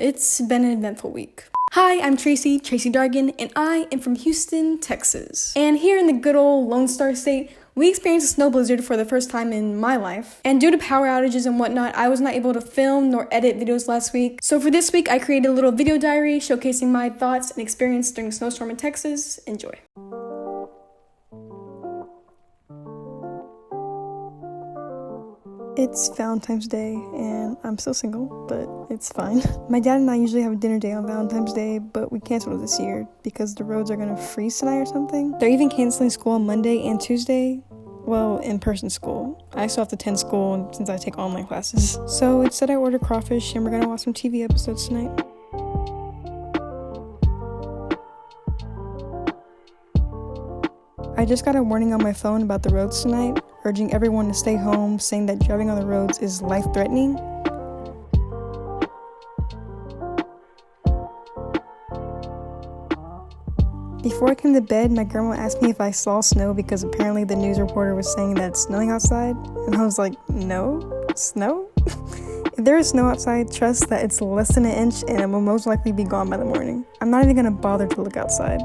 It's been an eventful week. Hi, I'm Tracy Dargan, and I am from Houston, Texas. And here in the good old Lone Star State, we experienced a snow blizzard for the first time in my life. And due to power outages and whatnot, I was not able to film nor edit videos last week. So for this week, I created a little video diary showcasing my thoughts and experience during a snowstorm in Texas. Enjoy. It's Valentine's Day, and I'm still single, but it's fine. My dad and I usually have a dinner date on Valentine's Day, but we canceled it this year because the roads are gonna freeze tonight or something. They're even canceling school on Monday and Tuesday. Well, in-person school. I still have to attend school since I take online classes. So instead I ordered crawfish, and we're gonna watch some TV episodes tonight. I just got a warning on my phone about the roads tonight, urging everyone to stay home, saying that driving on the roads is life-threatening. Before I came to bed, my grandma asked me if I saw snow because apparently the news reporter was saying that it's snowing outside, and I was like, no? Snow? If there is snow outside, trust that it's less than an inch and it will most likely be gone by the morning. I'm not even gonna bother to look outside.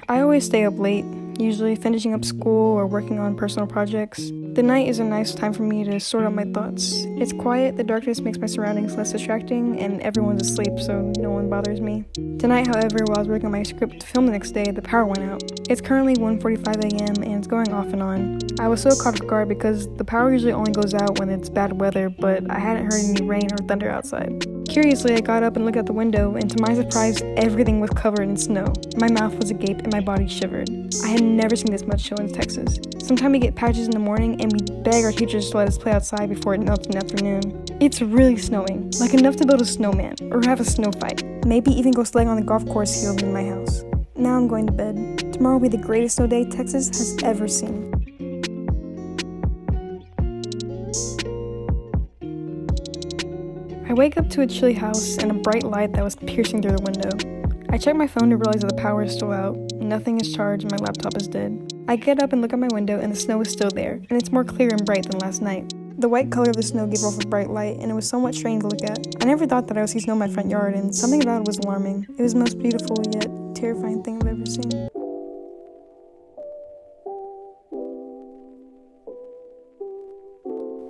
I always stay up late, usually finishing up school or working on personal projects. The night is a nice time for me to sort out my thoughts. It's quiet, the darkness makes my surroundings less distracting, and everyone's asleep so no one bothers me. Tonight, however, while I was working on my script to film the next day, the power went out. It's currently 1:45 a.m. and it's going off and on. I was so caught off guard because the power usually only goes out when it's bad weather, but I hadn't heard any rain or thunder outside. Curiously, I got up and looked out the window, and to my surprise, everything was covered in snow. My mouth was agape and my body shivered. I had never seen this much snow in Texas. Sometimes we get patches in the morning, and we beg our teachers to let us play outside before it melts in the afternoon. It's really snowing, like enough to build a snowman, or have a snow fight. Maybe even go sledding on the golf course here in my house. Now I'm going to bed. Tomorrow will be the greatest snow day Texas has ever seen. I wake up to a chilly house and a bright light that was piercing through the window. I check my phone to realize that the power is still out, nothing is charged, and my laptop is dead. I get up and look at my window, and the snow is still there, and it's more clear and bright than last night. The white color of the snow gave off a bright light, and it was somewhat strange to look at. I never thought that I would see snow in my front yard, and something about it was alarming. It was the most beautiful yet terrifying thing I've ever seen.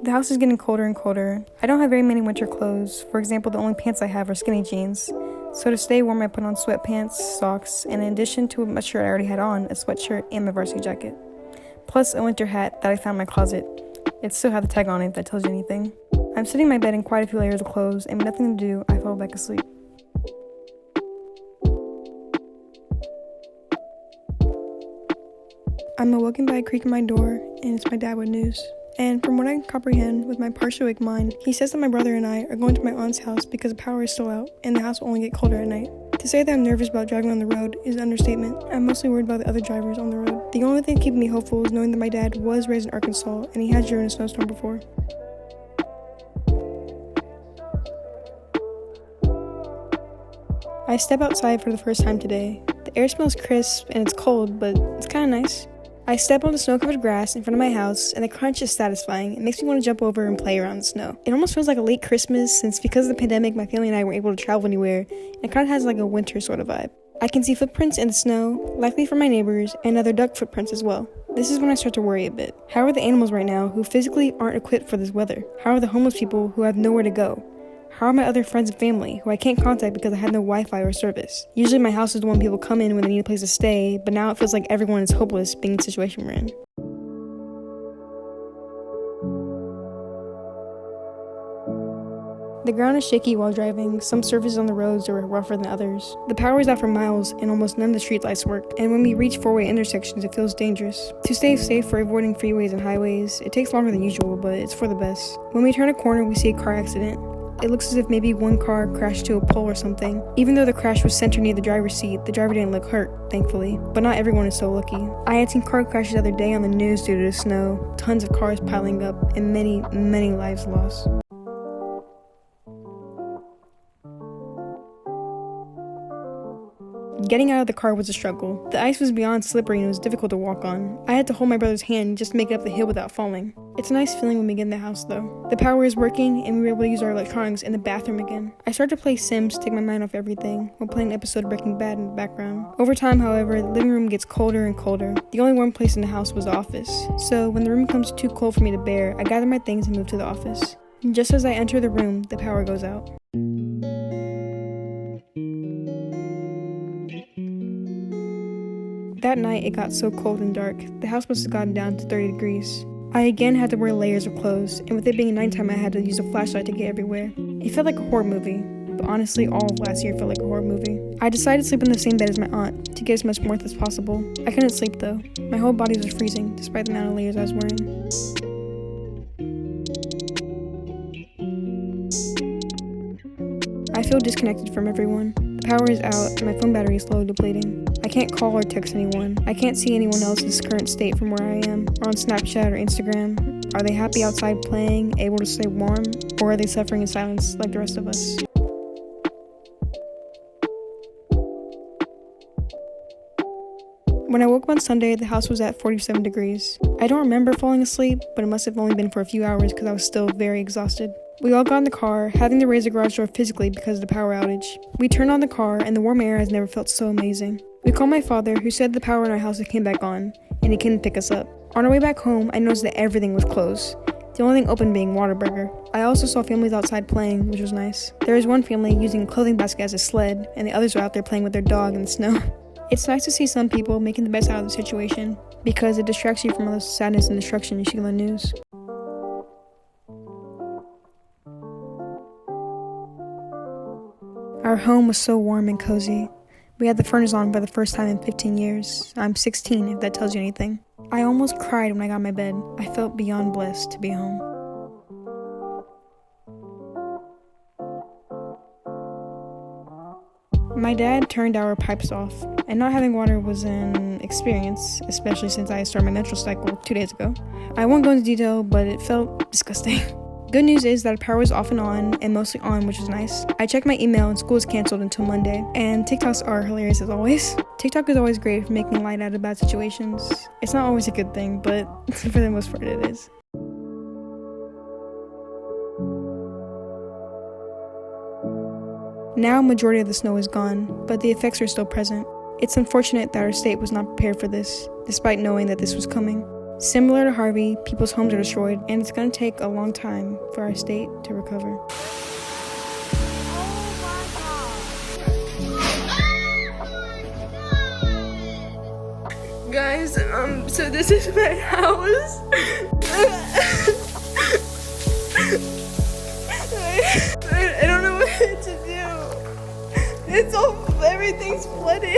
The house is getting colder and colder. I don't have very many winter clothes. For example, the only pants I have are skinny jeans. So to stay warm, I put on sweatpants, socks, and in addition to a shirt I already had on, a sweatshirt and my varsity jacket. Plus a winter hat that I found in my closet. It still had the tag on it if that tells you anything. I'm sitting in my bed in quite a few layers of clothes, and with nothing to do, I fell back asleep. I'm awoken by a creak in my door, and it's my dad with news. And from what I can comprehend with my partially awake mind, he says that my brother and I are going to my aunt's house because the power is still out, and the house will only get colder at night. To say that I'm nervous about driving on the road is an understatement. I'm mostly worried about the other drivers on the road. The only thing keeping me hopeful is knowing that my dad was raised in Arkansas, and he has driven a snowstorm before. I step outside for the first time today. The air smells crisp, and it's cold, but it's kinda nice. I step on the snow-covered grass in front of my house, and the crunch is satisfying. It makes me want to jump over and play around the snow. It almost feels like a late Christmas, since because of the pandemic, my family and I weren't able to travel anywhere, and it kind of has like a winter sort of vibe. I can see footprints in the snow, likely from my neighbors, and other duck footprints as well. This is when I start to worry a bit. How are the animals right now who physically aren't equipped for this weather? How are the homeless people who have nowhere to go? How are my other friends and family, who I can't contact because I have no Wi-Fi or service? Usually my house is the one people come in when they need a place to stay, but now it feels like everyone is hopeless being in the situation we're in. The ground is shaky while driving. Some surfaces on the roads are rougher than others. The power is out for miles, and almost none of the streetlights work. And when we reach four-way intersections, it feels dangerous. To stay safe for avoiding freeways and highways, it takes longer than usual, but it's for the best. When we turn a corner, we see a car accident. It looks as if maybe one car crashed to a pole or something. Even though the crash was centered near the driver's seat, the driver didn't look hurt, thankfully. But not everyone is so lucky. I had seen car crashes the other day on the news due to the snow, tons of cars piling up, and many, many lives lost. Getting out of the car was a struggle. The ice was beyond slippery and it was difficult to walk on. I had to hold my brother's hand just to make it up the hill without falling. It's a nice feeling when we get in the house though. The power is working and we were able to use our electronics in the bathroom again. I started to play Sims to take my mind off everything while playing an episode of Breaking Bad in the background. Over time, however, the living room gets colder and colder. The only warm place in the house was the office. So when the room becomes too cold for me to bear, I gather my things and move to the office. And just as I enter the room, the power goes out. That night, it got so cold and dark, the house must have gotten down to 30 degrees. I again had to wear layers of clothes, and with it being nighttime, I had to use a flashlight to get everywhere. It felt like a horror movie, but honestly, all of last year felt like a horror movie. I decided to sleep in the same bed as my aunt, to get as much warmth as possible. I couldn't sleep though. My whole body was freezing, despite the amount of layers I was wearing. I feel disconnected from everyone. The power is out, and my phone battery is slowly depleting. I can't call or text anyone. I can't see anyone else's current state from where I am, or on Snapchat or Instagram. Are they happy outside playing, able to stay warm, or are they suffering in silence like the rest of us? When I woke up on Sunday, the house was at 47 degrees. I don't remember falling asleep, but it must have only been for a few hours because I was still very exhausted. We all got in the car, having to raise the garage door physically because of the power outage. We turned on the car, and the warm air has never felt so amazing. We called my father, who said the power in our house came back on, and he couldn't pick us up. On our way back home, I noticed that everything was closed, the only thing open being Whataburger. I also saw families outside playing, which was nice. There was one family using a clothing basket as a sled, and the others were out there playing with their dog in the snow. It's nice to see some people making the best out of the situation, because it distracts you from all the sadness and destruction you see on the news. Our home was so warm and cozy. We had the furnace on for the first time in 15 years. I'm 16, if that tells you anything. I almost cried when I got in my bed. I felt beyond blessed to be home. My dad turned our pipes off, and not having water was an experience, especially since I started my menstrual cycle 2 days ago. I won't go into detail, but it felt disgusting. Good news is that power was off and on, and mostly on, which was nice. I checked my email and school was canceled until Monday, and TikToks are hilarious as always. TikTok is always great for making light out of bad situations. It's not always a good thing, but for the most part it is. Now, majority of the snow is gone, but the effects are still present. It's unfortunate that our state was not prepared for this, despite knowing that this was coming. Similar to Harvey, people's homes are destroyed, and it's going to take a long time for our state to recover. Guys, so this is my house. I don't know what to do. Everything's flooded.